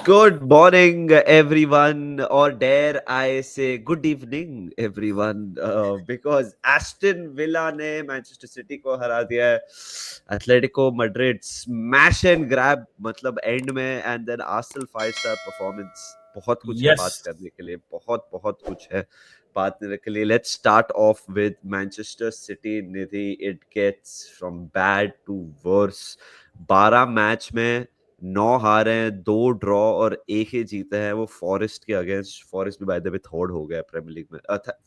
Good morning, everyone, or dare I say, good evening, everyone, because Aston Villa ने Manchester City को हरा दिया है. Atletico Madrid smash and grab मतलब end में, and then Arsenal 5 star performance. बहुत कुछ है बात Yes, करने के लिए, बहुत बहुत कुछ है बात करने के लिए. Let's start off with Manchester City. Nidhi, it gets from bad to worse. 12 match में 9 हारे हैं, 2 ड्रॉ और 1 ही जीते हैं. वो फॉरेस्ट के अगेंस्ट. फॉरेस्ट भी बाय द वे थर्ड हो गया प्रीमियर लीग में,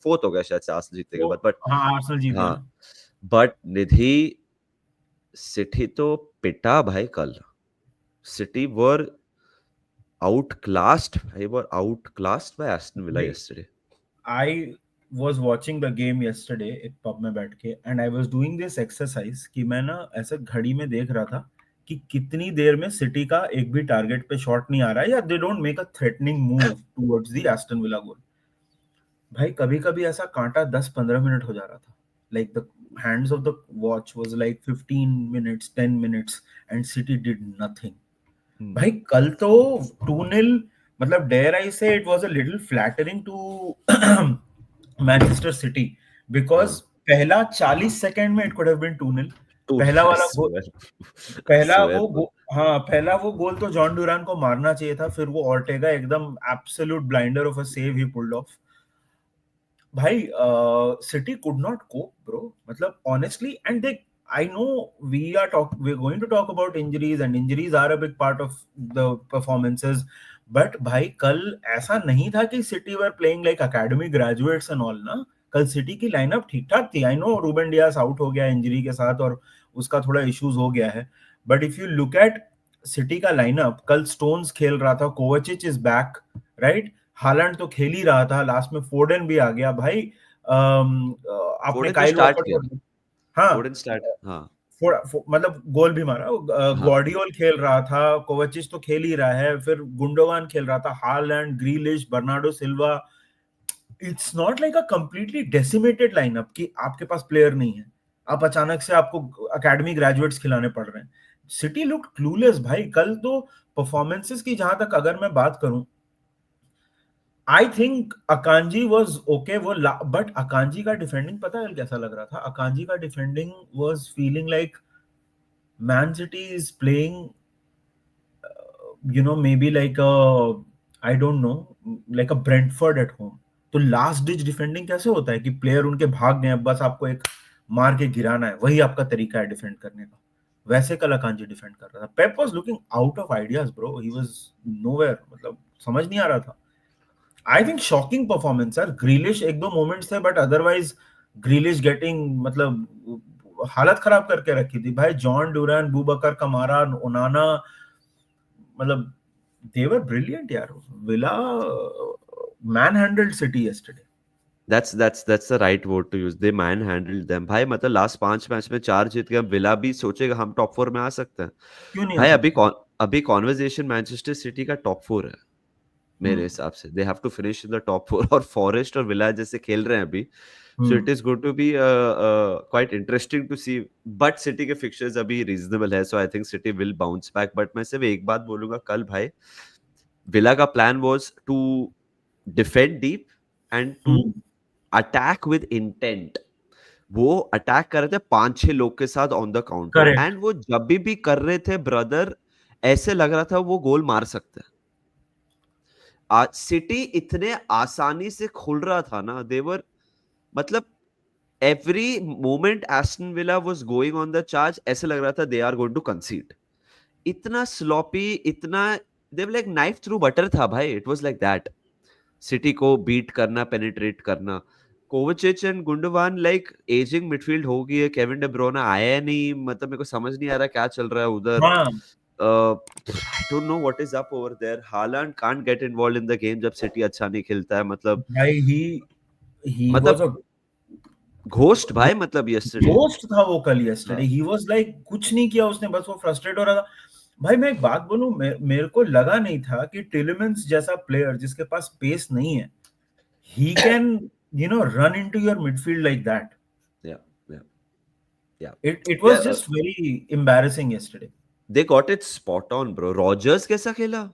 फोर्थ हो गया शायद से आर्सेनल जीतने के वो बाद. बट हाँ आर्सेनल जीते हाँ, हैं। बट निधि, सिटी तो पिटा भाई कल. City were outclassed. They were outclassed by Aston Villa भाई yesterday. I was watching the game yesterday एक पब में बैठ के and I was doing this exercise कि मैं ना ऐसे घड़ी में देख रहा था कि कितनी देर में सिटी का एक भी टारगेट पे शॉट नहीं आ रहा है या they don't make a threatening move towards the Aston Villa goal. भाई कभी कभी ऐसा कांटा 10-15 मिनट हो जा रहा था. Like the hands of the watch was like 15 minutes 10 minutes and City did nothing. भाई कल तो 2-0 मतलब dare I say it was a little flattering to Manchester City because हाँ. पहला 40 सेकंड में it could have been 2-0. Dude, पहला I वाला गोल, swear. I पहला swear, वो bro. हाँ पहला वो गोल तो जॉन डूरान को मारना चाहिए था. फिर वो ऑर्टेगा एकदम absolute blinder of a save he pulled off. भाई City could not cope bro. मतलब honestly and they I know we are going to talk about injuries and injuries are a big part of the performances. But भाई कल ऐसा नहीं था कि City were playing like academy graduates and all ना. कल City की lineup ठीक ठाक थी. I know Ruben Dias out हो गया इंजरी के साथ और उसका थोड़ा इश्यूज हो गया है. But if you look at city का लाइनअप, कल स्टोन्स खेल रहा था, कोवाचिच इज बैक, राइट. हालैंड तो खेल ही रहा था, लास्ट में फोर्डन भी आ गया भाई. आपने Foden तो काइल स्टार्ट वॉकर किया. को हाँ फोर्डन स्टार्ट. हाँ. मतलब गोल भी मारा. हाँ. गॉर्डियोल खेल रहा था, कोवाचिच तो खेल ही रहा है, फिर गुंडोगान खेल रहा था, Holland, Grealish, Bernardo Silva. It's not like a completely decimated lineup कि आपके पास प्लेयर नहीं है. आप अचानक से आपको एकेडमी ग्रेजुएट्स खिलाने पड़ रहे हैं. सिटी लुक क्लूलेस भाई कल तो. परफॉर्मेंसेस की जहां तक अगर मैं बात करूं, आई थिंक अकांजी वॉज ओके वो. बट अकांजी का डिफेंडिंग पता है कैसा लग रहा था. अकांजी का defending was feeling like man city is playing may be like I don't know, like a Brentford at home. तो लास्ट डिच डिफेंडिंग कैसे होता है कि प्लेयर उनके भाग गए, बस आपको एक मार के गिराना है, वही आपका तरीका है डिफेंड करने का. वैसे कल अकांजी डिफेंड कर रहा था. Pep was looking out of ideas bro. He was nowhere. मतलब समझ नहीं आ रहा था. आई थिंक शॉकिंग परफॉर्मेंस यार. ग्रीलिश एक दो मोमेंट्स थे बट अदरवाइज ग्रीलिश गेटिंग मतलब हालत खराब करके रखी थी भाई. जॉन डूरान, बूबकर कमारा, ओनाना, मतलब they were brilliant यार. Villa man handled city yesterday. That's the right word to use. They manhandled them. भाई मतलब लास्ट 5 मैच में 4 जीत गए. विला भी सोचेगा हम टॉप 4 में आ सकते हैं. क्यों नहीं आ भाई सकते. अभी कॉन्वर्जेशन मैनचेस्टर सिटी का टॉप 4 है मेरे हम्म. हिसाब से. They have to finish in the top 4. और फॉरेस्ट और विला जैसे खेल रहे हैं अभी, so it hmm. Is going to be quite interesting to see. But City के फिक्चर्स अभी रीजनेबल है, so I think City will bounce back. But मैं सिर्फ एक बात बोलूंगा, कल भाई विला का plan was to defend deep and to hmm. Attack with intent. वो अटैक कर रहे थे 5-6 लोग के साथ on the counter, correct. And वो जब भी कर रहे थे ब्रदर, ऐसे लग रहा था वो गोल मार सकते हैं. आज सिटी इतने आसानी से खुल रहा था ना, देवर मतलब every moment Aston Villa was going on the charge, ऐसे लग रहा था they are going to concede. इतना स्लॉपी, इतना they like knife through butter था भाई. It was like that. City को बीट करना, पेनिट्रेट करना. Kovacic and Gundogan like ageing midfield हो गई है. केविन डे ब्रुयने आया नहीं, मतलब मेरे को समझ नहीं आ रहा क्या चल रहा है उधर. हाँ I don't know what is up over there. Haaland can't get involved in the game जब सिटी अच्छा नहीं खेलता है. भाई ही वाज मतलब अ घोस्ट भाई, मतलब यस्टरडे. घोस्ट था वो कल यस्टरडे. हाँ. ही वाज लाइक कुछ नहीं किया उसने, बस वो फ्रस्ट्रेट हो रहा था. भाई मैं एक बात बोलूं, मेरे को लगा नहीं था कि टिलेमेंस जैसा प्लेयर जिसके पास पेस नहीं है, he can run into your midfield like that. Yeah, yeah, yeah. It Yeah, was just very embarrassing yesterday. they got it spot on, bro. Rogers कैसा खेला.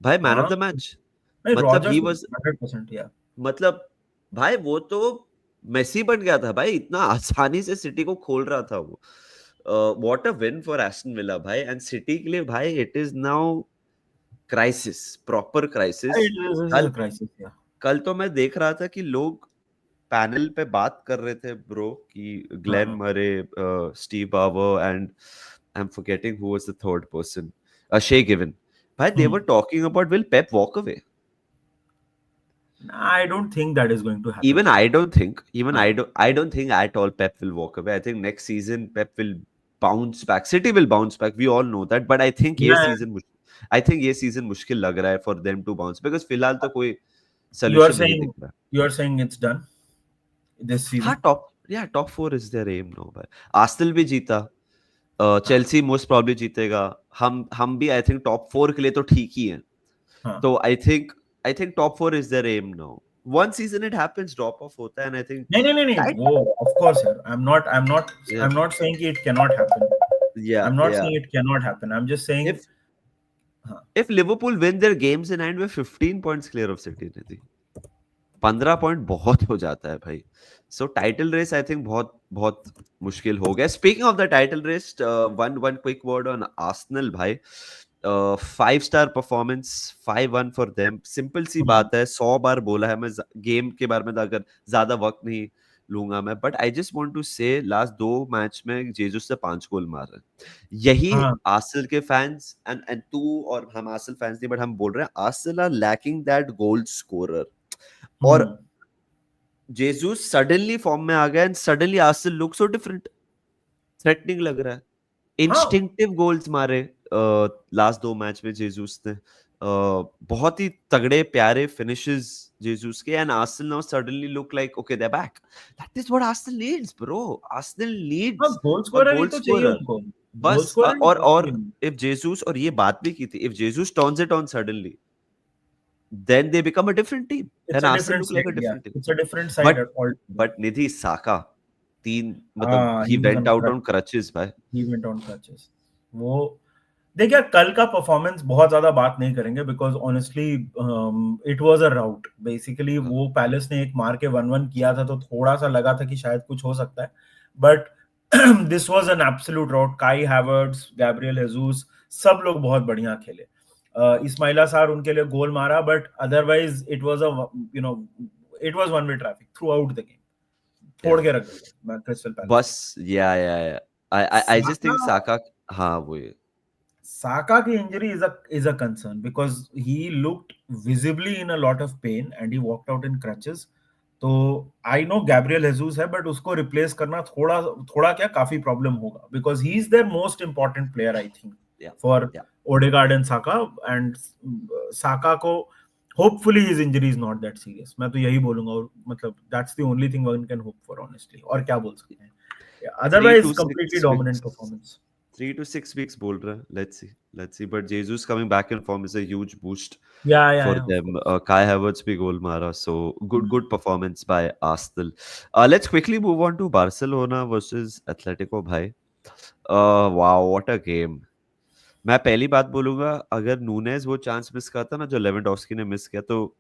भाई मैन ऑफ हाँ द मैच, नहीं, मतलब ही Rogers was, 100% या मतलब भाई वो तो मेसी बन गया था भाई, इतना आसानी से सिटी को खोल रहा था वो। What a win for Aston villa भाई, एंड सिटी के लिए भाई it is now crisis, proper crisis. It is कल अ क्राइसिस या कल तो मैं देख रहा था कि लोग पैनल पे बात कर रहे थे ब्रो, कि ग्लेन हाँ Murray, Steve Bower and I am forgetting who was the third person, Shay Given. भाई they were talking about will Pep walk away. I don't think that is going to happen Even bro. I don't think, even हाँ I don't think at all Pep will walk away. I think next season Pep will bounce back. City will bounce back. We all know that. But I think I think ये season मुश्किल लग रहा है for them to bounce, because फिलहाल तो कोई you are solution नहीं दिख सेइंग रहा। इट्स डन दिस हाँ, season. top four is their aim now भाई। आर्सेनल भी जीता, चेल्सी मोस्ट प्रॉब्ली जीतेगा। हम भी आई थिंक टॉप फोर के लिए तो ठीक ही है। हाँ तो I think top four is there um now. One season it happens, drop off होता है, एंड आई थिंक नहीं नहीं नहीं नहीं, टाइट, वो ऑफ कोर्स यार, या आई एम नॉट सेइंग कि इट कैन नॉट हैपन, आई या एम नॉट या saying it can not happen, I am just saying. if हाँ if Liverpool win their games in hand, we're 15 points clear of City, Nidhi। 15 point बहुत हो जाता है भाई। So title race I think बहुत बहुत मुश्किल हो गया। Speaking of the title race, one one quick word on Arsenal भाई। 5 star performance, 5-1 for them. Simple सी हाँ बात है, 100 बार बोला है मैं गेम के बारे में, अगर ज्यादा वक्त नहीं लूंगा मैं, but I just want to say last 2 match में जेजस से 5 गोल मार रहे हैं। यही हाँ आर्सेनल के फैंस एंड तू और हम आर्सेनल फैंस नहीं, बट हम बोल रहे हैं Arsenal are lacking that goal scorer. और हम्म, जेसूस सडनली फॉर्म में आ गया, and suddenly Arsenal look so different, threatening लग रहा है। हाँ इंस्टिंक्टिव गोल्स मारे लास्ट 2 मैच में जेसूस ने, बहुत ही तगड़े प्यारे फिनिशेस जेसूस के, and Arsenal now suddenly look like okay they are back. That is what Arsenal needs bro. Arsenal हाँ, नीड्स गोल अ स्कोरर ही गोल तो चाहिए स्कोरर। उनको, गोल बस स्कोरर ही तो और चाहिए। इफ जेसूस, और ये बात भी की थी, if Jesus turns it on suddenly, then they become a different team, it's then a Arsenal different look like a side या different team। It's a different side But at all. Nidhi Saka, तीन मतलब हाँ, he he was went on out crutch, on crutches भाई। He went on crutches. वो देखिए, कल का performance बहुत ज्यादा बात नहीं करेंगे, because honestly it was a route basically. हाँ, वो पैलेस ने एक मार के 1-1 किया था, तो थोड़ा सा लगा था कि शायद कुछ हो सकता है, but this was an absolute rout. Kai Havertz, Gabriel हेजूस, सब लोग बहुत बढ़िया खेले। इस्माइला सार उनके लिए गोल मारा, but otherwise it was a you know it was one way traffic through out the game. फोड़ yeah, के रख दिया क्रिस्टल पैलेस को। बस yeah, I just Saka think Saka, हाँ वो ये Saka की injury is a concern because he looked visibly in a lot of pain and he walked out in crutches. तो आई नो गैब्रियल हेजूस है, but उसको replace करना थोड़ा थोड़ा क्या काफी प्रॉब्लम होगा, because he is their most important player I think yeah for yeah Odegaard and Saka. And Saka को hopefully his injury is not that serious, मैं तो यही बोलूंगा। और मतलब that's the only thing one can hope for honestly, और क्या बोल सकते हैं। three otherwise to completely six dominant weeks performance. 3 to 6 weeks बोल रहा है, let's see, but Jesus coming back in form is a huge boost या for of them। Course. Kai Havertz big goal mara, so good performance by Arsenal। Let's quickly move on to Barcelona versus Atletico भाई। Wow, what a game। मैं पहली बात बोलूंगा, अगर Nunez वो chance miss करता ना जो लेवेंडोस्की ने मिस किया, तो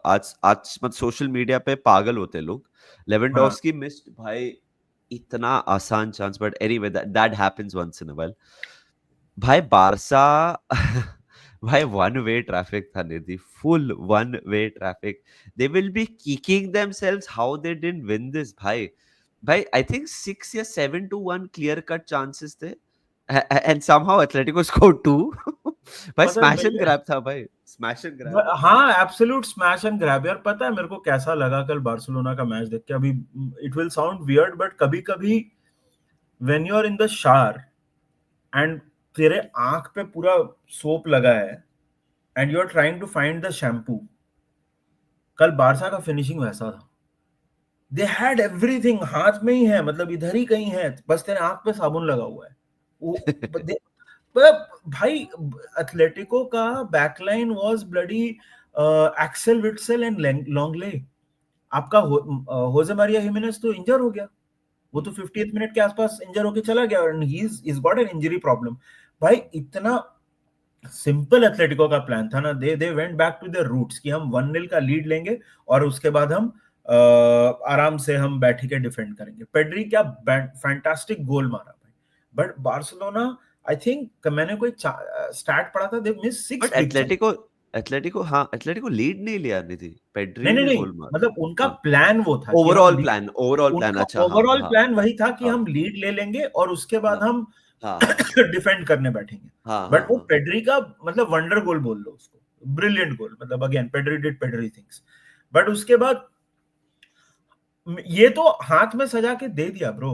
आज आज मतलब सोशल मीडिया पे पागल होते लोग। हाँ लेवेंडोस्की मिस्ड भाई, इतना आसान chance, but anyway that happens once in a while. भाई बारसा भाई वन वे ट्रैफिक था Nidhi, full one way traffic. They will be kicking themselves how they didn't win this भाई। भाई आई थिंक 6 या 7-1 clear cut chances थे, and somehow Atletico score 2। भाई पता है स्मैश एंड मेरे, ग्रैब था भाई, स्मैश एंड ग्रैब। हाँ एब्सोल्यूट स्मैश एंड ग्रैब यार। पता है मेरे को कैसा लगा कल बार्सिलोना का मैच देख के? अभी it will sound weird, but कभी कभी when you are in the shower and तेरे आंख पे पूरा सोप लगा है and you are trying to find the shampoo, कल बारसा का फिनिशिंग वैसा था। दे हैड एवरीथिंग, हाथ में ही है, मतलब इधर ही कहीं है, बस तेरे आंख पे साबुन लगा हुआ है। वो भाई, एथलेटिको का backline was bloody Axel Witsel and Lenglet. आपका होजे मारिया हिमेनेस तो इंजर हो गया, वो तो 50th मिनट के आसपास इंजर होके चला गया, and he is got an injury problem. भाई इतना सिंपल एथलेटिको का प्लान था ना, they went back to their roots कि हम 1-0 का लीड लेंगे और उसके बाद हम आराम से हम बैठ के डिफेंड करेंगे। पेड्री क्या फैंटास्टिक गोल मारा भाई, बट बार्सिलोना, आई थिंक मैंने कोई स्टैट पढ़ा था, they miss 6 but big chance. Atletico lead नहीं लिया निधि, नहीं पेड्री नहीं ने नहीं, गोल मारा। मतलब उनका हाँ, प्लान वो था कि हम लीड, ओवरऑल प्लान, उनका अच्छा, हाँ ओवरऑल हाँ प्लान वही था कि हाँ हम लीड ले लेंगे और उसके बाद हाँ हम हाँ हाँ डिफेंड करने बैठेंगे। हाँ बट हाँ वो हाँ। पेड्री का मतलब वंडर गोल बोल लो उसको, ब्रिलियंट गोल, मतलब again Pedri did Pedri things. But उसके बाद ये तो हाथ में सजा के दे दिया ब्रो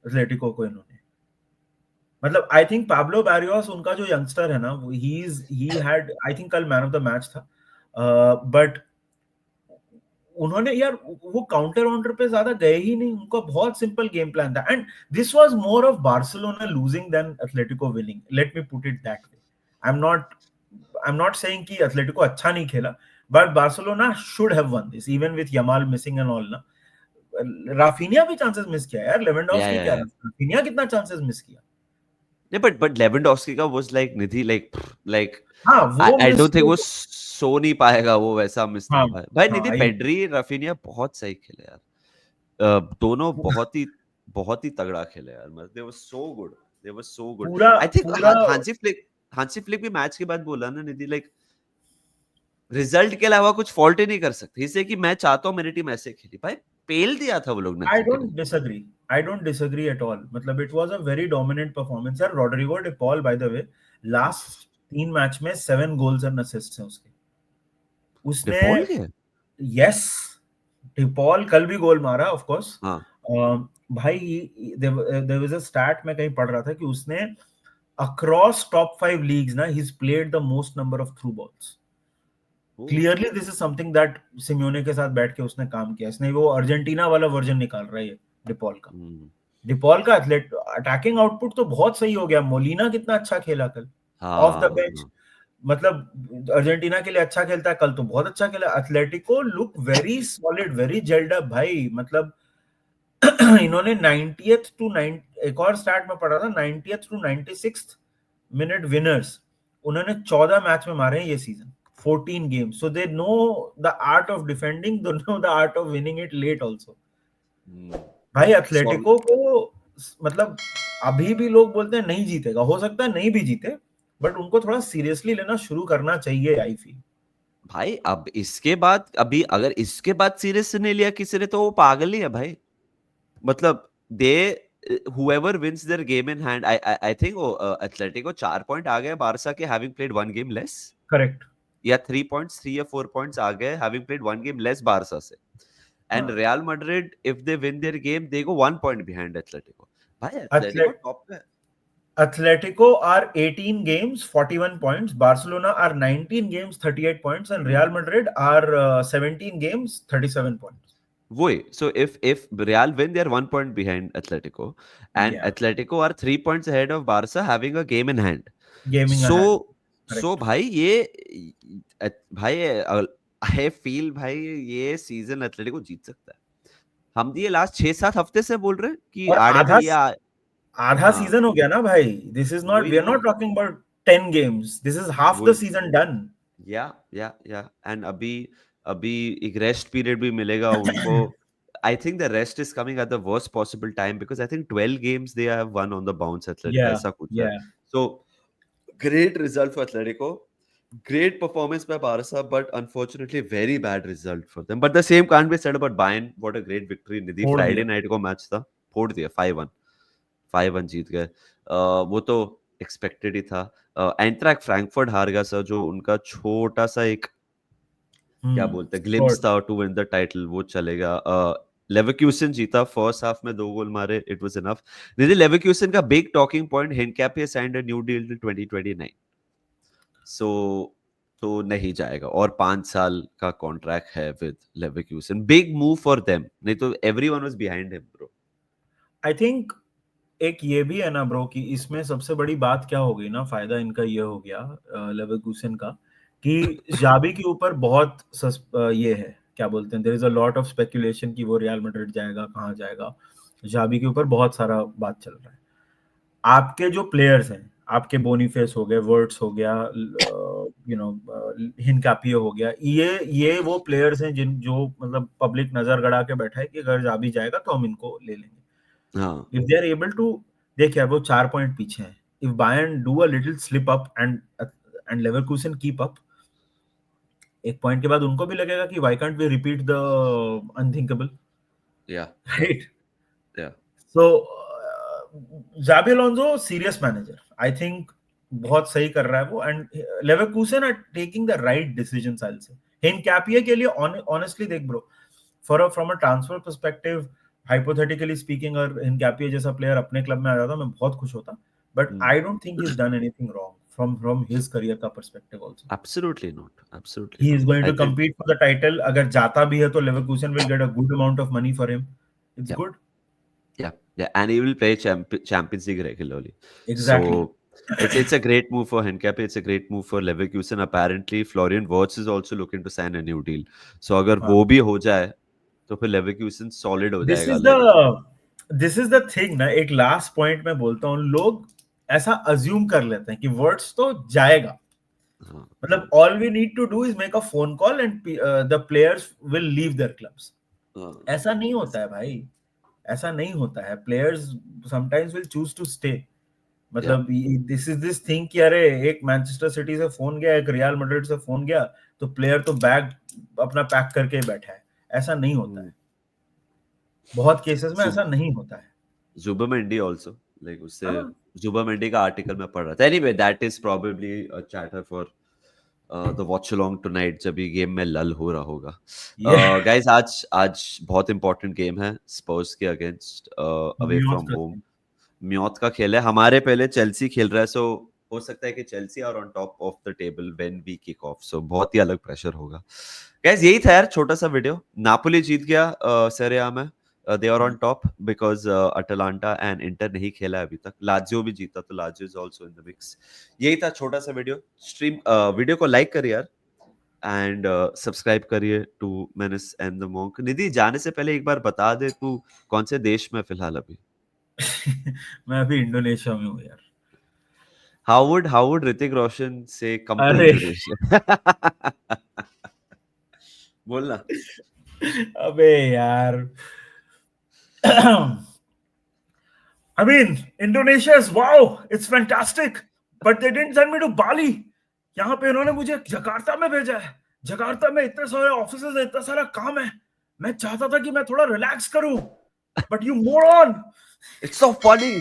एथलेटिको को इन्होंने। मतलब आई थिंक पाब्लो बैरियोस उनका जो यंगस्टर है ना, ही हैड, आई थिंक कल मैन ऑफ द मैच था। बट उन्होंने यार वो काउंटर वाउंटर पे ज्यादा गए ही नहीं, उनका बहुत सिंपल गेम प्लान था। And this was more of Barcelona losing then Atletico winning, let me put it that way. I am not saying कि एथलेटिको अच्छा नहीं खेला, but Barcelona should have won this even with Yamal missing and all ना। Raphinha भी chances miss किया यार, Lewandowski क्या, या राफिनिया कितना चांसेस मिस किया। नहीं, बट लेवेंडोस्की का वाज लाइक निधि, लाइक हाँ आई वो आई मिस डोंट थिंक तो, वो सो नहीं पाएगा, वो वैसा मिस था हाँ भाई। भाई हाँ निधि, पेड्री राफिनिया बहुत सही खेले यार। दोनों बहुत ही तगड़ा खेले यार, मतलब दे वर सो गुड, दे वर सो गुड। पूरा आई थिंक पूरा हांसी फ्लिक भी मैच के बाद बोला ना निधि, लाइक रिजल्ट के अलावा कुछ फॉल्ट ही नहीं कर सकते इसे, कि मैं चाहता हूँ मेरी टीम ऐसे खेली। भाई पेल दिया था वो लोग ने आई एथलेटिको डोंट को। Disagree, I don't disagree at all, मतलब it was a very dominant performance यार। Rodrigo De Paul by the way last 3 match में 7 गोल्स एंड असिस्ट्स हैं उसके। उसने, डिपॉल के। यस, डिपॉल कल भी गोल मारा ऑफ कोर्स। हाँ। भाई देयर वाज अ स्टैट मैं कहीं पढ़ रहा था कि उसने अक्रॉस टॉप 5 लीग्स ना, he is played the most number of through balls. ओ। Clearly this is something that Simeone के साथ बैठ के उसने काम किया। इसने वो अर्जेंटीना वाला वर्जन निकाल रहा है ये डिपॉल का। हम्म। डिपॉल का एथलेट अटैकिंग आउटपुट तो बहुत सही हो गया। मोलिना कितना अच्छा खेला कल ऑफ द हाँ बेंच, हाँ। मतलब अर्जेंटीना के लिए अच्छा खेलता है, कल तो बहुत अच्छा खेला। Atletico look very solid, very gelled up भाई, मतलब इन्होंने 90th टू 9, एक और स्टार्ट में पढ़ा था 90th to 96th minute winners उन्होंने 14 मैच में मारे हैं ये season, 14 games. So they know the art of defending, they know the art of winning it late also. Hmm. भाई सॉ एथलेटिको को, मतलब अभी भी लोग बोलते हैं नहीं जीतेगा, हो सकता है नहीं भी जीते, बट उनको थोड़ा सीरियसली लेना शुरू करना चाहिए आई फील। भाई अब इसके बाद, अभी अगर इसके बाद सीरीज से नहीं लिया किसी ने, तो वो पागल ही है भाई। मतलब दे whoever wins their game in hand, I think वो एथलेटिको 4 पॉइंट आ गए बारसा के, having played 1 game less, correct. या 3 पॉइंट्स, 3 या 4 पॉइंट्स आ गए having played 1 game less Barça से। एंड हाँ, real Madrid if they win their game they go 1 point behind Atletico. भाई Atletico top पे है। Atletico are 18 games, 41 points. Barcelona are 19 games, 38 points. And Real Madrid are 17 games, 37 points. वही, so if Real win they are 1 point behind Atletico, and Yeah, Atletico are 3 points ahead of Barca having a game in hand. gaming so ahead. So Correct. भाई ये भाई I feel भाई ये season Atletico जीत सकता है। हम ये last 6-7 हफ्ते से बोल रहे हैं कि और आड़े आधा भाई या। आधा हाँ, सीजन हो गया ना भाई। This is not, वही we are ना, not talking about 10 games. This is half the वही, season done. या एंड अभी अभी एक रेस्ट पीरियड भी मिलेगा उनको। I think the rest is coming at the worst possible time, because I think 12 games they have one on the bounce Atletico, Yeah, ऐसा कुछ है। yeah. So great result for Atletico. Great performance by Barca, but unfortunately very bad result for them. But the same can't be said about Bayern. What a great victory निधि, छोड़ Friday दिया। Night को match था, फोड़ दिया 5-1, 5-1 जीत गए। वो तो expected ही था। एंट्रैक फ्रैंकफर्ट हार गया सर, जो उनका छोटा सा एक क्या बोलते हैं ग्लिम्स Sport. था टू विन द टाइटल, वो चलेगा। लेवरक्यूसन जीता, फर्स्ट हाफ में 2 गोल मारे, it was enough. Nidhi, Leverkusen का big talking point, Hincapie signed a new deal till 2029। So तो नहीं जाएगा, और 5 साल का कॉन्ट्रैक्ट है with Leverkusen. Big move for them, नहीं तो everyone was behind him bro. I think एक ये भी है ना ब्रो कि इसमें सबसे बड़ी बात क्या हो गई ना, फायदा इनका ये हो गया लेवरकुसेन का, कि जाबी के ऊपर बहुत ये है, क्या बोलते हैं, there is a lot of speculation कि वो रियल मैड्रिड जाएगा, कहाँ जाएगा। जाबी के ऊपर बहुत सारा बात चल रहा है। आपके जो प्लेयर्स हैं आपके बोनीफेस हो गए, वर्ट्स हो गया, हिनकापियो हो गया, ये वो प्लेयर्स हैं जो मतलब पब्लिक नजर गड़ा के बैठा है कि अगर जा भी जाएगा तो हम इनको ले लेंगे। हाँ if they are able to, देखिए वो 4 पॉइंट पीछे हैं, if Bayern do a little slip up and Leverkusen keep up, एक पॉइंट के बाद उनको भी लगेगा कि why can't we repeat the unthinkable, या राइट? या so Xabi Alonso serious manager, I think बहुत सही कर रहा है वो, and Leverkusen are taking the right decisions, I will say. Hincapie के लिए ऑनेस्टली देख bro, from a transfer perspective, hypothetically speaking, अगर हिनकापिये जैसा प्लेयर अपने क्लब में आ जाता मैं बहुत खुश होता, but I don't think he is done anything wrong from his career का perspective also. Absolutely He is not going I to think compete for the title. अगर जाता भी है तो Leverkusen will get a good amount of money for him. It's good. Yeah, and he will play Champions League regularly. Exactly. So it's a great move for Henkape. It's a great move for Leverkusen. Apparently, Florian Wirtz is also looking to sign a new deal. So अगर हाँ. वो भी हो जाए तो फिर Leverkusen solid हो This जाएगा is like the thing ना, एक लास्ट पॉइंट में बोलता हूँ, लोग ऐसा अज्यूम कर लेते हैं कि वर्ड्स तो जाएगा, हाँ, मतलब all we need to do is make a phone call and the players will leave their clubs. हाँ, ऐसा नहीं होता है भाई, ऐसा नहीं होता है, players sometimes will choose to stay. yeah, मतलब दिस इज दिस थिंग कि अरे एक मैनचेस्टर सिटी से फोन गया, एक रियल मैड्रिड से फोन गया, तो प्लेयर तो बैग अपना पैक करके ही बैठा है, ऐसा नहीं होता है, बहुत केसेस में ऐसा नहीं होता है। Zubimendi also like उससे हाँ, Zubimendi का आर्टिकल मैं पढ़ रहा था। Anyway, that is probably a chatter for the watch along tonight जब ये गेम में लल हो रहा होगा। ये Guys, आज बहुत इंपॉर्टेंट गेम है स्पर्स के अगेंस्ट अवे म्यूट फ्रॉम का होम। thing। म्योत का खेल है, हमारे पहले चेल्सी खेल रहा है, सो हो सकता है कि Chelsea are on top of the table when we kick off, so बहुत ही अलग प्रेशर होगा। गाइस यही था यार छोटा सा वीडियो। नापोली जीत गया सेरे आ में, they are on top because Atalanta and Inter नहीं खेला है अभी तक। लाजियो भी जीता तो Lazio is also in the mix. यही था छोटा सा वीडियो। स्ट्रीम वीडियो को लाइक करिए यार एंड सब्सक्राइब करिए to Menace and the Monk. Nidhi जाने से पहले एक बार बता दे तू कौन से देश में फिलहाल अभी? मैं अभी इंडोनेशिया में हूँ यार। How would Hrithik Roshan say come to अरे Indonesia? बोलना। अबे यार I mean, Indonesia is wow, it's fantastic, but they didn't send me to Bali. यहाँ पे इन्होंने मुझे जकार्ता में भेजा है। जकार्ता में इतने सारे ऑफिसेज है, इतना सारा काम है, मैं चाहता था कि मैं थोड़ा रिलैक्स करूं, but you moron! It's so funny.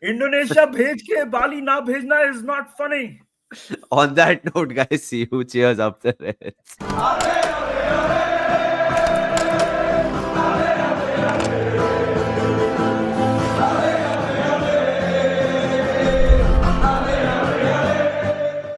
Indonesia भेज के बाली ना भेजना is not funny. On that note, guys, see you. Cheers up there.